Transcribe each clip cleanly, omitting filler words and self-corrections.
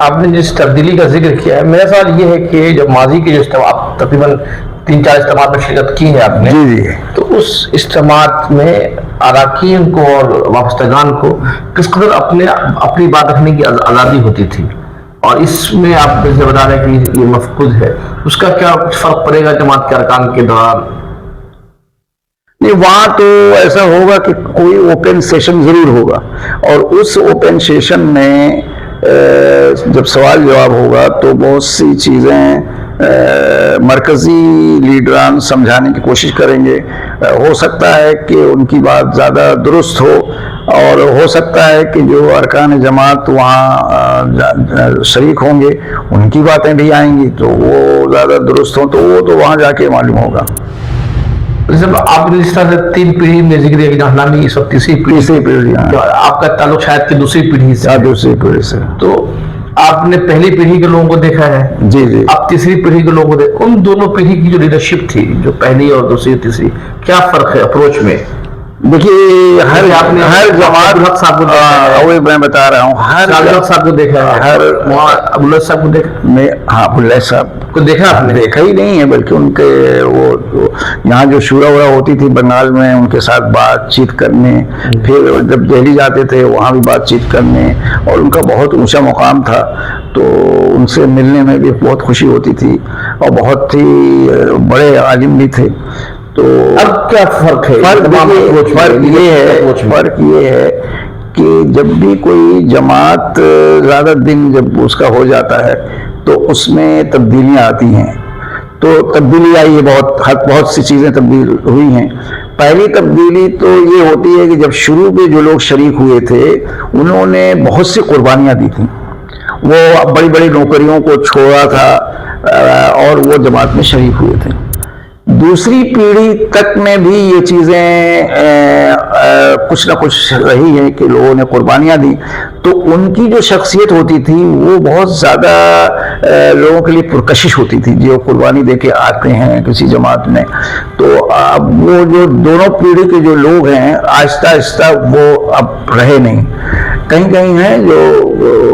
آپ نے جس تبدیلی کا ذکر کیا ہے، میرا سوال یہ ہے کہ جب ماضی کے جو اجتماع تقریباً 3-4 اجتماعات میں شرکت کی ہے آپ نے، جی جی تو اس اجتماعات میں اراکین کو اور وابستگان کو کس قدر اپنی بات رکھنے کی آزادی ہوتی تھی، اور اس میں آپ جیسے بتا رہے ہیں کہ یہ مفقود ہے، اس کا کیا فرق پڑے گا جماعت کے ارکان کے دوران؟ نہیں، وہاں تو ایسا ہوگا کہ کوئی اوپن سیشن ضرور ہوگا، اور اس اوپن سیشن میں جب سوال جواب ہوگا تو بہت سی چیزیں مرکزی لیڈران سمجھانے کی کوشش کریں گے. ہو سکتا ہے کہ ان کی بات زیادہ درست ہو، اور ہو سکتا ہے کہ جو ارکان جماعت وہاں شریک ہوں گے ان کی باتیں بھی آئیں گی تو وہ زیادہ درست ہوں، تو وہ تو وہاں جا کے معلوم ہوگا. آپ نے اس طرح سے 3 پیڑھی میں ذکر ہے کہ اسلامی اس وقت تیسری پیڑھی، آپ کا تعلق شاید کہ دوسری پیڑھی سے، دوسری پیڑھی سے. تو آپ نے پہلی پیڑھی کے لوگوں کو دیکھا ہے، جی جی. اب تیسری پیڑھی کے لوگوں کو دیکھا، ان دونوں پیڑھی کی جو لیڈرشپ تھی، جو پہلی اور دوسری تیسری، کیا فرق ہے اپروچ میں؟ دیکھیے ہر جماعت صاحب کو میں بتا رہا ہوں، ہر صاحب کو دیکھا ہے، ہر ابواللہ صاحب کو دیکھا، ہاں ابواللہ صاحب کو دیکھا آپ نے؟ دیکھا ہی نہیں ہے، بلکہ ان کے وہ یہاں جو شورا وورا ہوتی تھی بنگال میں، ان کے ساتھ بات چیت کرنے، پھر جب دہلی جاتے تھے وہاں بھی بات چیت کرنے، اور ان کا بہت اونچا مقام تھا، تو ان سے ملنے میں بھی بہت خوشی ہوتی تھی، اور بہت ہی بڑے عالم بھی تھے. تو اب کیا فرق ہے؟ فرق یہ ہے کہ جب بھی کوئی جماعت زیادہ دن جب اس کا ہو جاتا ہے تو اس میں تبدیلیاں آتی ہیں. تو تبدیلی آئی ہے، بہت سی چیزیں تبدیل ہوئی ہیں. پہلی تبدیلی تو یہ ہوتی ہے کہ جب شروع میں جو لوگ شریک ہوئے تھے انہوں نے بہت سی قربانیاں دی تھیں، وہ بڑی بڑی نوکریوں کو چھوڑا تھا اور وہ جماعت میں شریک ہوئے تھے. دوسری پیڑھی تک میں بھی یہ چیزیں کچھ نہ کچھ رہی ہیں کہ لوگوں نے قربانیاں دی، تو ان کی جو شخصیت ہوتی تھی وہ بہت زیادہ لوگوں کے لیے پرکشش ہوتی تھی، جو قربانی دے کے آتے ہیں کسی جماعت میں. تو اب وہ جو دونوں پیڑھی کے جو لوگ ہیں آہستہ آہستہ وہ اب رہے نہیں. کہیں کہیں ہیں جو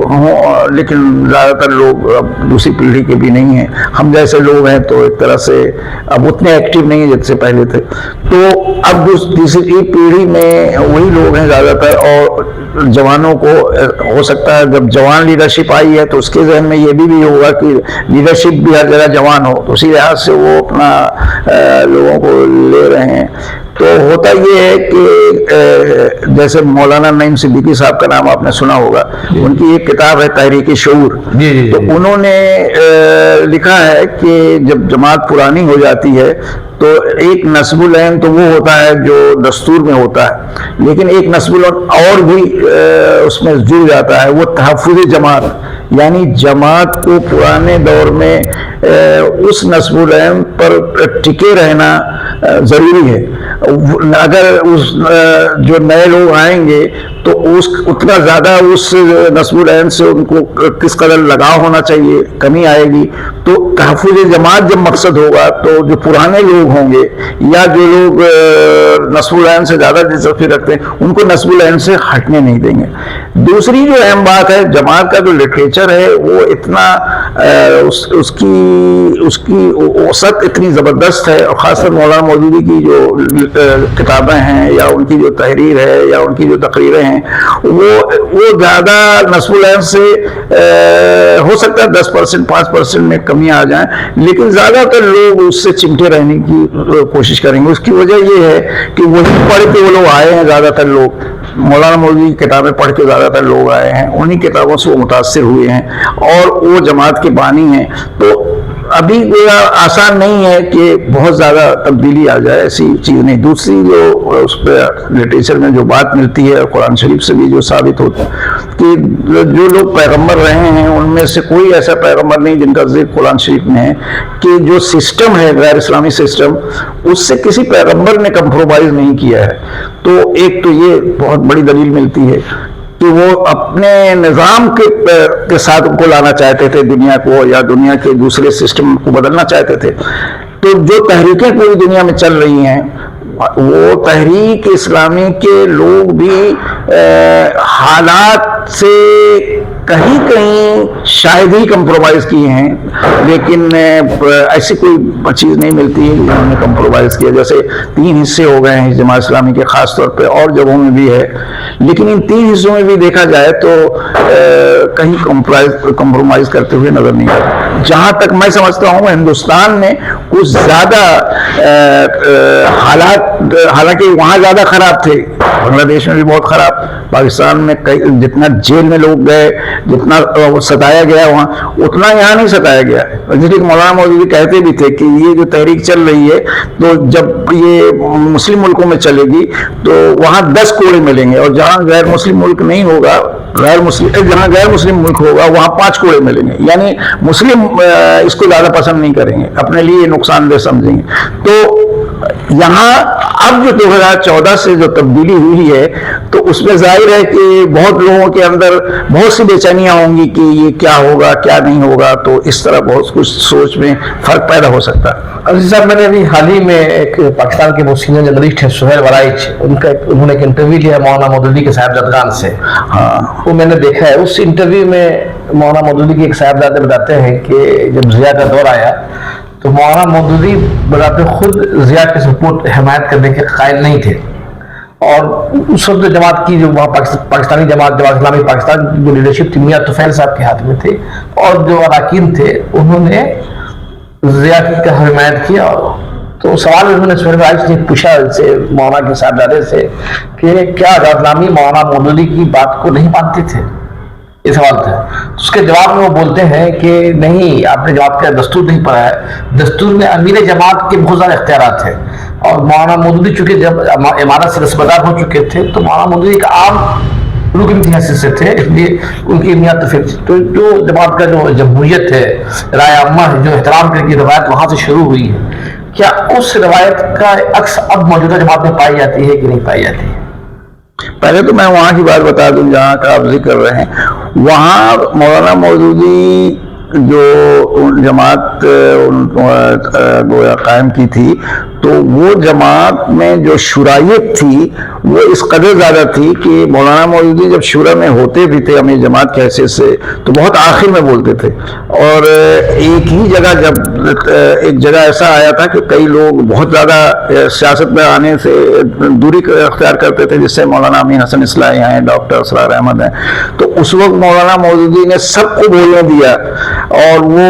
ہوں، لیکن زیادہ تر لوگ اب دوسری پیڑھی کے بھی نہیں ہیں. ہم جیسے لوگ ہیں تو ایک طرح سے اب اتنے ایکٹیو نہیں ہیں جیسے پہلے تھے. تو اب تیسری پیڑھی میں وہی لوگ ہیں زیادہ تر، اور جوانوں کو ہو سکتا ہے جب جوان لیڈرشپ آئی ہے تو اس کے ذہن میں یہ بھی ہوگا کہ لیڈرشپ بھی ہر جگہ جوان ہو، تو اسی لحاظ سے وہ اپنا لوگوں کو لے رہے ہیں. تو ہوتا یہ ہے کہ جیسے مولانا نعیم صدیقی صاحب کا نام آپ نے سنا ہوگا، ان کی ایک کتاب ہے تحریک شعور. تو انہوں نے لکھا ہے کہ جب جماعت پرانی ہو جاتی ہے تو ایک نصب العین تو وہ ہوتا ہے جو دستور میں ہوتا ہے، لیکن ایک نصب العین اور بھی اس میں جڑ جاتا ہے، وہ تحفظ جماعت، یعنی جماعت کو پرانے دور میں اس نصب العین پر ٹکے رہنا ضروری ہے. اگر جو نئے لوگ آئیں گے تو اتنا زیادہ اس نصب العین سے ان کو کس قدر لگاؤ ہونا چاہیے، کمی آئے گی. تو تحفظ جماعت جب مقصد ہوگا تو جو پرانے لوگ ہوں گے یا جو لوگ نصب العین سے زیادہ دلچسپی رکھتے ہیں ان کو نصب العین سے ہٹنے نہیں دیں گے. دوسری جو اہم بات ہے، جماعت کا جو لٹریچر ہے وہ اتنا اس کی اوسط اتنی زبردست ہے، اور خاص طور مولانا مودودی کی جو کتابیں ہیں یا ان کی جو تحریر ہے یا ان کی جو تقریریں ہیں وہ زیادہ نصب العین سے ہو سکتا ہے 10% 5% میں کمی آ جائیں، لیکن زیادہ تر لوگ اس سے چمٹے رہنے کی کوشش کریں گے. اس کی وجہ یہ ہے کہ وہی پڑھ کے وہ لوگ آئے ہیں، زیادہ تر لوگ مولانا مودودی کی کتابیں پڑھ کے زیادہ تر لوگ آئے ہیں، انہی کتابوں سے وہ متاثر ہوئے ہیں اور وہ جماعت کے بانی ہیں. تو ابھی آسان نہیں ہے کہ بہت زیادہ تبدیلی آ جائے، ایسی چیز نہیں. دوسری جو اس پہ لٹریچر میں جو بات ملتی ہے قرآن شریف سے بھی جو ثابت ہوتا ہے کہ جو لوگ پیغمبر رہے ہیں ان میں سے کوئی ایسا پیغمبر نہیں جن کا ذکر قرآن شریف میں ہے کہ جو سسٹم ہے غیر اسلامی سسٹم اس سے کسی پیغمبر نے کمپرومائز نہیں کیا ہے. تو ایک تو یہ بہت بڑی دلیل ملتی ہے کہ وہ اپنے نظام کے ساتھ کو لانا چاہتے تھے دنیا کو، یا دنیا کے دوسرے سسٹم کو بدلنا چاہتے تھے. تو جو تحریکیں پوری دنیا میں چل رہی ہیں وہ تحریک اسلامی کے لوگ بھی حالات سے کہیں کہیں شاید ہی کمپرومائز کیے ہیں، لیکن ایسی کوئی چیز نہیں ملتی ہے جنہوں نے کمپرومائز کیا. جیسے 3 حصے ہو گئے ہیں جماعت اسلامی کے، خاص طور پہ اور جگہوں میں بھی ہے، لیکن ان 3 حصوں میں بھی دیکھا جائے تو کہیں کمپرومائز کرتے ہوئے نظر نہیں آتا. جہاں تک میں سمجھتا ہوں ہندوستان میں کچھ زیادہ حالات، حالانکہ وہاں زیادہ خراب تھے، بنگلہ دیش میں بھی بہت خراب، پاکستان میں جتنا جیل میں لوگ گئے، جتنا ستایا گیا وہاں، اتنا یہاں نہیں ستایا گیا ہے. جس کہ مولانا مودودی کہتے بھی تھے کہ یہ جو تحریک چل رہی ہے تو جب یہ مسلم ملکوں میں چلے گی تو وہاں 10 کوڑے ملیں گے، اور جہاں غیر مسلم ملک نہیں ہوگا، جہاں غیر مسلم ملک ہوگا وہاں 5 کوڑے ملیں گے. یعنی مسلم اس کو زیادہ پسند نہیں کریں گے، اپنے لیے نقصان دہ سمجھیں گے. تو یہاں اب جو 2014 سے جو تبدیلی ہوئی ہے تو اس میں ظاہر ہے کہ بہت لوگوں کے اندر بہت سی بے چینیاں ہوں گی کہ یہ کیا ہوگا کیا نہیں ہوگا، تو اس طرح بہت کچھ سوچ میں فرق پیدا ہو سکتا ہے. عزیز صاحب، میں نے ابھی حال ہی میں ایک پاکستان کے وہ سینئر جرنلسٹ ہیں سہیل ورائچ، انہوں نے ایک انٹرویو لیا مولانا مودودی کے صاحبزادگان سے. ہاں، وہ میں نے دیکھا ہے. اس انٹرویو میں مولانا مودودی کے ایک صاحبزادے بتاتے ہیں کہ جب ضیاء کا دور آیا تو مولانا مودودی بذات خود ضیاء کے سپورٹ حمایت کرنے کے قائل نہیں تھے، اور اس وقت جماعت کی جو وہاں پاکستانی جماعت اسلامی پاکستان جو لیڈرشپ تھی میاں طفیل صاحب کے ہاتھ میں تھی، اور جو اراکین تھے انہوں نے ضیاء کی حمایت کیا. تو سوال انہوں نے سہیل ورائچ نے پوچھا ان سے، مولانا کے صاحبزادے سے، کہ کیا اسلامی مولانا مودودی کی بات کو نہیں مانتے تھے؟ یہ سوال تھا. اس کے جواب میں وہ بولتے ہیں کہ نہیں، آپ نے جواب کیا، دستور نہیں پڑھا ہے. دستور میں امیر جماعت کے بہت زیادہ اختیارات ہیں، اور مولانا مودودی چونکہ جب امارت سے رسمدار ہو چکے تھے تو مولانا مودودی ایک عام رکن کی حیثیت سے تھے، اس لیے ان کی اہمیت تو پھر تو جو جماعت کا جو جمہوریت ہے، رائے عامہ ہے، جو احترام کرنے کی روایت وہاں سے شروع ہوئی ہے، کیا اس روایت کا عکس اب موجودہ جماعت میں پائی جاتی ہے کہ نہیں پائی جاتی ہے؟ پہلے تو میں وہاں کی بات بتا دوں جہاں کا آپ ذکر کر رہے ہیں. وہاں مولانا مودودی جو جماعت گویا قائم کی تھی، تو وہ جماعت میں جو شورائیت تھی وہ اس قدر زیادہ تھی کہ مولانا مودودی جب شورا میں ہوتے بھی تھے امیر جماعت کی حیثیت سے تو بہت آخر میں بولتے تھے. اور ایک ہی جگہ جب ایک جگہ ایسا آیا تھا کہ کئی لوگ بہت زیادہ سیاست میں آنے سے دوری اختیار کرتے تھے، جس سے مولانا امین حسن اصلاحی ہیں، ڈاکٹر اسرار احمد ہیں، تو اس وقت مولانا مودودی نے سب کو بولنے دیا، اور وہ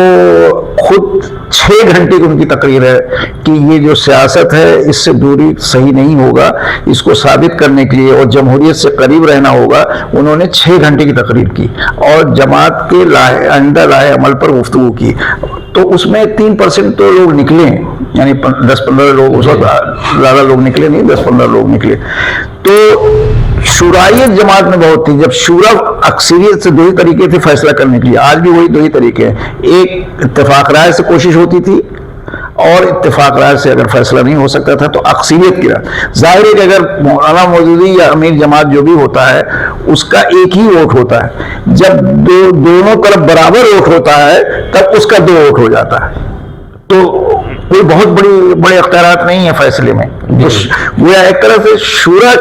خود 6 گھنٹے کی ان کی تقریر ہے کہ یہ جو سیاست ہے اس سے دوری صحیح نہیں ہوگا، اس کو ثابت کرنے کے لیے اور جمہوریت سے قریب رہنا ہوگا. انہوں نے 6 گھنٹے کی تقریر کی اور جماعت کے آئندہ رائے عمل پر گفتگو کی. تو اس میں 3% تو لوگ نکلے، یعنی 10-15 لوگ، اس وقت زیادہ لوگ نکلے نہیں، 10-15 لوگ نکلے. تو شورائیت جماعت میں بہت تھی. جب شورا اکثریت سے 2 ہی طریقے تھے فیصلہ کرنے کے لیے، آج بھی وہی 2 ہی طریقے ہیں. ایک اتفاق رائے سے کوشش ہوتی تھی، اور اتفاق رائے سے اگر فیصلہ نہیں ہو سکتا تھا تو اکثریت کی رائے. ظاہر ہے کہ اگر مولانا مودودی یا امیر جماعت جو بھی ہوتا ہے اس کا ایک ہی ووٹ ہوتا ہے، جب دونوں طرف برابر ووٹ ہوتا ہے تب اس کا 2 ووٹ ہو جاتا ہے. تو کوئی بہت بڑے اختیارات نہیں ہیں فیصلے میں. گویا ایک طرح سے شورا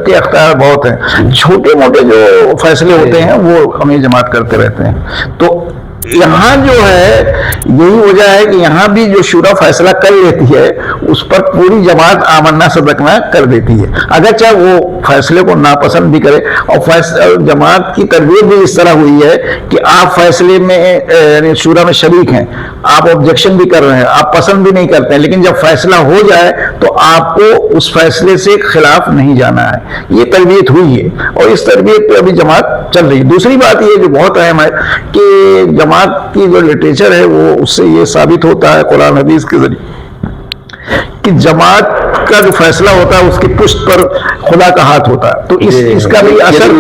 کے اختیار بہت ہیں، چھوٹے موٹے جو فیصلے ہوتے ہیں وہ امیر جماعت کرتے رہتے ہیں. تو یہاں جو ہے یہی وجہ ہے کہ یہاں بھی جو شورا فیصلہ کر لیتی ہے اس پر پوری جماعت آمنا صدقنا کر دیتی ہے، اگرچہ وہ فیصلے کو ناپسند بھی کرے. اور جماعت کی تربیت بھی اس طرح ہوئی ہے کہ آپ فیصلے میں یعنی شورا میں شریک ہیں، آپ آبجیکشن بھی کر رہے ہیں، آپ پسند بھی نہیں کرتے ہیں، لیکن جب فیصلہ ہو جائے تو آپ کو اس فیصلے سے خلاف نہیں جانا ہے. یہ تربیت ہوئی ہے اور اس تربیت پہ ابھی جماعت چل رہی ہے. دوسری بات یہ جو بہت اہم ہے کہ جماعت کی جو لٹریچر ہے وہ اس سے یہ ثابت ہوتا ہے قرآن حدیث کے ذریعے کہ جماعت کا جو فیصلہ ہوتا ہے اس کی پشت پر خدا کا ہاتھ ہوتا ہے. تو اس کا بھی اثر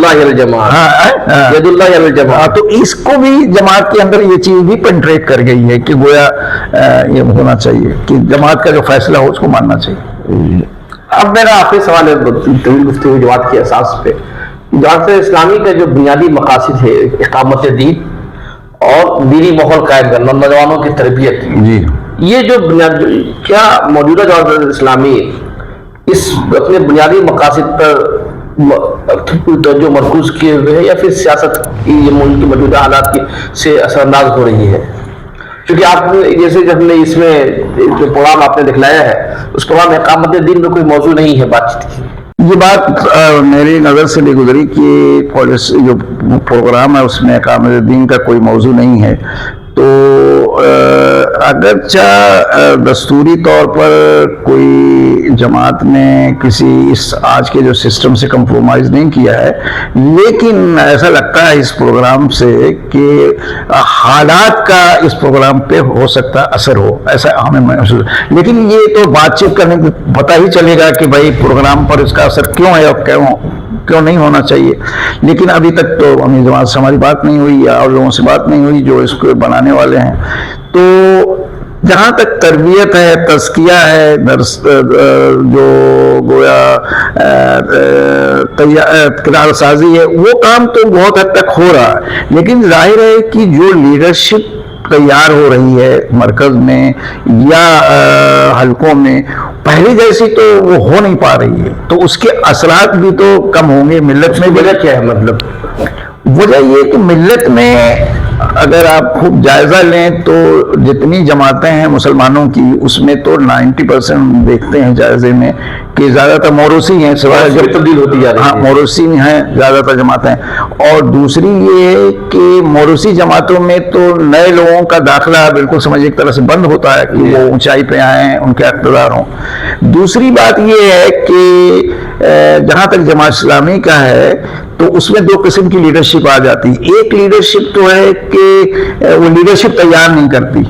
تو اس کو بھی جماعت کے اندر یہ چیز بھی پینٹریٹ کر گئی ہے کہ گویا یہ ہونا چاہیے کہ جماعت کا جو فیصلہ ہو اس کو ماننا چاہیے. اب میرا آخری سوال ہے طویل گفتگو جماعت کے اساس پہ. جماعت اسلامی کا جو بنیادی مقاصد ہے اقامت دین اور دینی ماحول قائم کرنا، نوجوانوں کی تربیت، جی، یہ جو بنیاد کیا موجودہ جماعت اسلامی اس اپنے بنیادی مقاصد پر توجہ مرکوز کیے ہوئے ہے، یا پھر سیاست کی یہ ملک کی موجودہ حالات کی سے اثر انداز ہو رہی ہے؟ کیونکہ آپ نے جیسے جب نے اس میں جو پروگرام آپ نے دکھلایا ہے اس پروگرام میں اقامت دین میں کوئی موضوع نہیں ہے بات چیت کی. یہ بات میری نظر سے نہیں گزری کہ پالیسی جو پروگرام ہے اس میں اقامت دین کا کوئی موضوع نہیں ہے. تو اگرچہ دستوری طور پر کوئی جماعت نے کسی اس آج کے جو سسٹم سے کمپرومائز نہیں کیا ہے، لیکن ایسا لگتا ہے اس پروگرام سے کہ حالات کا اس پروگرام پہ ہو سکتا اثر ہو، ایسا ہمیں محسوس. لیکن یہ تو بات چیت کرنے کو پتہ ہی چلے گا کہ بھائی پروگرام پر اس کا اثر کیوں ہے اور کیوں نہیں ہونا چاہیے. لیکن ابھی تک تو اپنی جماعت سے ہماری بات نہیں ہوئی یا اور لوگوں سے بات نہیں ہوئی جو اس کو بنانے والے ہیں. تو جہاں تک تربیت ہے، تزکیہ ہے، درس جو گویا کردار سازی ہے، وہ کام تو بہت حد تک ہو رہا ہے. لیکن ظاہر ہے کہ جو لیڈرشپ تیار ہو رہی ہے مرکز میں یا حلقوں میں، پہلی جیسی تو وہ ہو نہیں پا رہی ہے. تو اس کے اثرات بھی تو کم ہوں گے ملت میں. وجہ کیا ہے؟ مطلب وجہ یہ کہ ملت میں اگر آپ خوب جائزہ لیں تو جتنی جماعتیں ہیں مسلمانوں کی، اس میں تو 90% دیکھتے ہیں جائزے میں کہ زیادہ تر موروثی ہیں، سوائے جب تبدیل ہوتی جا رہی ہے. ہاں موروثی ہیں زیادہ تر جماعتیں. اور دوسری یہ ہے کہ موروثی جماعتوں میں تو نئے لوگوں کا داخلہ بالکل سمجھ ایک طرح سے بند ہوتا ہے کہ وہ اونچائی پہ آئیں، ان کے اقتدار ہوں. دوسری بات یہ ہے کہ جہاں تک جماعت اسلامی کا ہے تو اس میں دو قسم کی لیڈرشپ آ جاتی. ایک لیڈرشپ تو ہے کہ وہ لیڈرشپ تیار نہیں کرتی،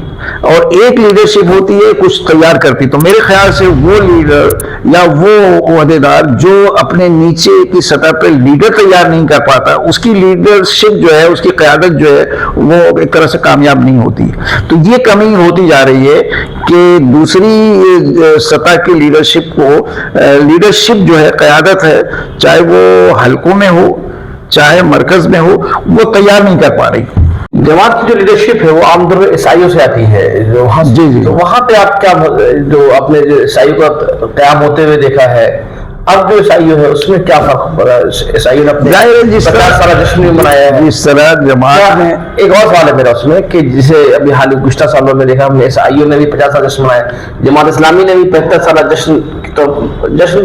اور ایک لیڈرشپ ہوتی ہے کچھ تیار کرتی. تو میرے خیال سے وہ لیڈر یا وہ عہدیدار جو اپنے نیچے کی سطح پہ لیڈر تیار نہیں کر پاتا، اس کی لیڈرشپ جو ہے، اس کی قیادت جو ہے، وہ ایک طرح سے کامیاب نہیں ہوتی. تو یہ کمی ہوتی جا رہی ہے کہ دوسری سطح کی لیڈرشپ کو، لیڈرشپ جو ہے، قیادت ہے، چاہے وہ حلقوں میں ہو چاہے مرکز میں ہو، وہ تیار نہیں کر پا رہی. جماعت کی جو لیڈرشپ ہے وہ عام طور پہ عیسائیوں سے آتی ہے. جی. تو وہاں پہ آپ کیا جو آپ نے جو عیسائیوں کا قیام ہوتے ہوئے دیکھا ہے، اب جو عیسائیوں ہے اس میں کیا فرق پڑا؟ عیسائیوں نے اپنے 50 سالہ جشن بھی منایا ہے. جس طرح جماعت نے ایک اور سوال ہے میرا اس میں کہ جسے ابھی حال گزشتہ سالوں میں دیکھا ہم نے، عیسائیوں نے بھی 50 سالہ جشن منایا، جماعت اسلامی نے بھی 75 سالہ جشن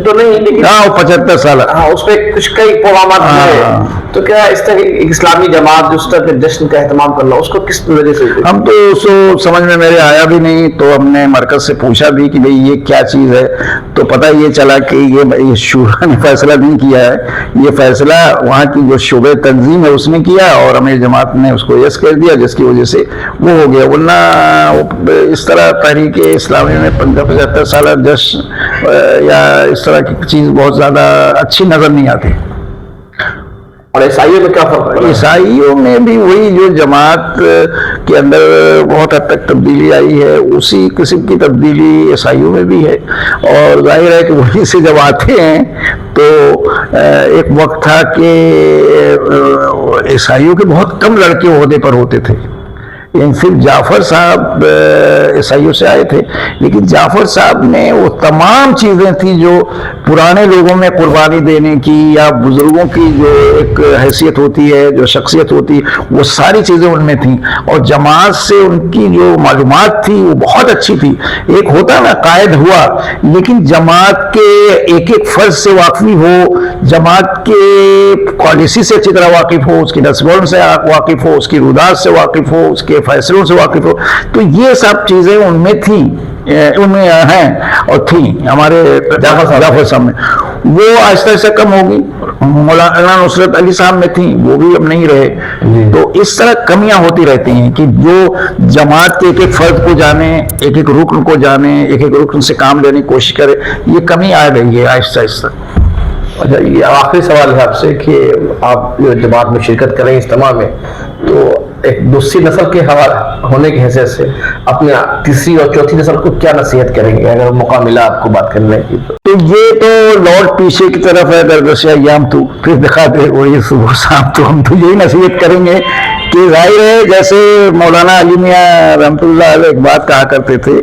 تو نہیں، لیکن 75 سالہ اس پہ کچھ کئی پروگرامات ہوئے. تو کیا اس طرح ایک اسلامی جماعت جو اس طرح کے جشن کا اہتمام کرنا، اس کو کس وجہ سے؟ ہم تو اس کو سمجھ میں میرے آیا بھی نہیں. تو ہم نے مرکز سے پوچھا بھی کہ بھئی یہ کیا چیز ہے. تو پتہ یہ چلا کہ یہ شورا نے فیصلہ نہیں کیا ہے، یہ فیصلہ وہاں کی جو شعبہ تنظیم ہے اس نے کیا، اور امیر جماعت نے اس کو یس کر دیا، جس کی وجہ سے وہ ہو گیا. ورنہ اس طرح تحریک اسلامی میں 75 سالہ جشن یا اس طرح کی چیز بہت زیادہ اچھی نظر نہیں آتی. اور عیسائیوں میں کیا فرق ہے؟ عیسائیوں میں بھی وہی جو جماعت کے اندر بہت حد تک تبدیلی آئی ہے، اسی قسم کی تبدیلی عیسائیوں میں بھی ہے. اور ظاہر ہے کہ وہیں سے جب آتے ہیں تو ایک وقت تھا کہ عیسائیوں کے بہت کم لڑکے عہدے پر ہوتے تھے. صرف جعفر صاحب عیسائیوں سے آئے تھے، لیکن جعفر صاحب نے وہ تمام چیزیں تھیں جو پرانے لوگوں میں قربانی دینے کی یا بزرگوں کی جو ایک حیثیت ہوتی ہے، جو شخصیت ہوتی ہے، وہ ساری چیزیں ان میں تھیں. اور جماعت سے ان کی جو معلومات تھی وہ بہت اچھی تھی. ایک ہوتا نا قائد ہوا، لیکن جماعت کے ایک ایک فرض سے واقفی ہو، جماعت کے پالیسی سے اچھی طرح واقف ہو، اس کی ڈسپلن سے واقف ہو، اس کی رودات سے واقف ہو، اس کے فیصلوں سے واقف ہو. تو یہ سب چیزیں ان میں تھیں، ان میں ہیں اور تھیں ہمارے جعفر صاحب میں. وہ آہستہ آہستہ کم ہوگی. مولانا نصرت علی صاحب میں تھیں، وہ بھی اب نہیں رہے. تو اس طرح کمیاں ہوتی رہتی ہیں کہ جو جماعت کے ایک ایک فرد کو جانے، ایک ایک رکن کو جانے، ایک ایک رکن سے کام لینے کی کوشش کرے، یہ کمی آ گئی ہے آہستہ آہستہ. اچھا، یہ آخری سوال ہے آپ سے کہ آپ جو جماعت میں شرکت کریں اجتماع میں، تو ایک دوسری نسل کے ہونے کی حیثیت سے اپنے تیسری اور چوتھی نسل کو کیا نصیحت کریں گے اگر موقع ملا آپ کو بات کرنے کی؟ تو یہ تو لوٹ پیچھے کی طرف ہے، گردش ایام تو پھر دکھا دے وہی صبح شام، تو ہم تو یہی نصیحت کریں گے کہ ظاہر ہے جیسے مولانا علی میاں رحمۃ اللہ علیہ ایک بات کہا کرتے تھے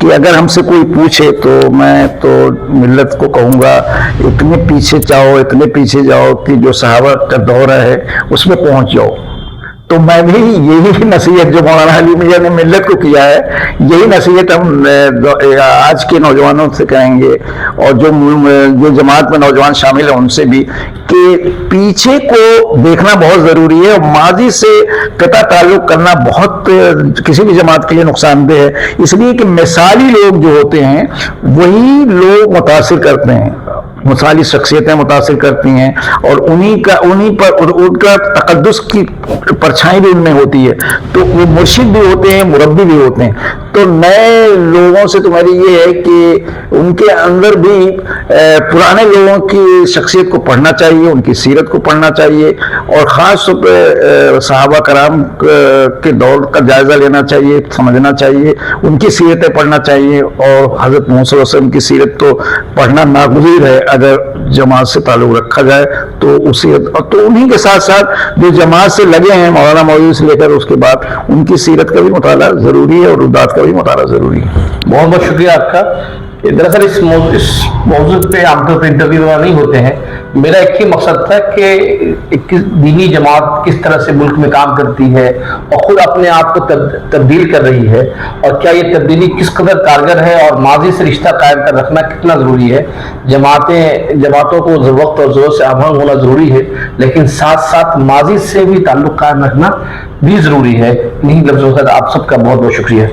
کہ اگر ہم سے کوئی پوچھے تو میں تو ملت کو کہوں گا اتنے پیچھے جاؤ، اتنے پیچھے جاؤ کہ جو صحابہ کا دورہ ہے اس میں پہنچ جاؤ. تو میں بھی یہی نصیحت جو مولانا علی میاں نے ملت کو کیا ہے، یہی نصیحت ہم آج کے نوجوانوں سے کہیں گے، اور جو جماعت میں نوجوان شامل ہیں ان سے بھی، کہ پیچھے کو دیکھنا بہت ضروری ہے، اور ماضی سے قطع تعلق کرنا بہت کسی بھی جماعت کے لیے نقصان دہ ہے، اس لیے کہ مثالی لوگ جو ہوتے ہیں وہی لوگ متاثر کرتے ہیں، مثالی شخصیتیں متاثر کرتی ہیں، اور انہی پر ان کا تقدس کی پرچھائی بھی ان میں ہوتی ہے، تو وہ مرشد بھی ہوتے ہیں، مربی بھی ہوتے ہیں. تو نئے لوگوں سے تو میری یہ ہے کہ ان کے اندر بھی پرانے لوگوں کی شخصیت کو پڑھنا چاہیے، ان کی سیرت کو پڑھنا چاہیے، اور خاص طور پہ صحابہ کرام کے دور کا جائزہ لینا چاہیے، سمجھنا چاہیے، ان کی سیرتیں پڑھنا چاہیے. اور حضرت محمد صلی اللہ علیہ وسلم کی سیرت تو پڑھنا ناگزیر ہے اگر جماعت سے تعلق رکھا جائے، تو اسی تو انہی کے ساتھ ساتھ جو جماعت سے لگے ہیں مولانا مودودی سے لے کر اس کے بعد، ان کی سیرت کا بھی مطالعہ ضروری ہے اور رودات کا بھی مطالعہ ضروری ہے. بہت بہت شکریہ آپ کا. دراصل اس موضوع پہ عام طور پہ انٹرویو نہیں ہوتے ہیں. میرا ایک ہی مقصد تھا کہ ایک دینی جماعت کس طرح سے ملک میں کام کرتی ہے اور خود اپنے آپ کو تبدیل کر رہی ہے، اور کیا یہ تبدیلی کس قدر کارگر ہے، اور ماضی سے رشتہ قائم کر رکھنا کتنا ضروری ہے. جماعتوں کو وقت اور زور سے آبھنگ ہونا ضروری ہے، لیکن ساتھ ساتھ ماضی سے بھی تعلق قائم رکھنا بھی ضروری ہے. انہی لفظوں کے ساتھ آپ سب کا بہت بہت شکریہ.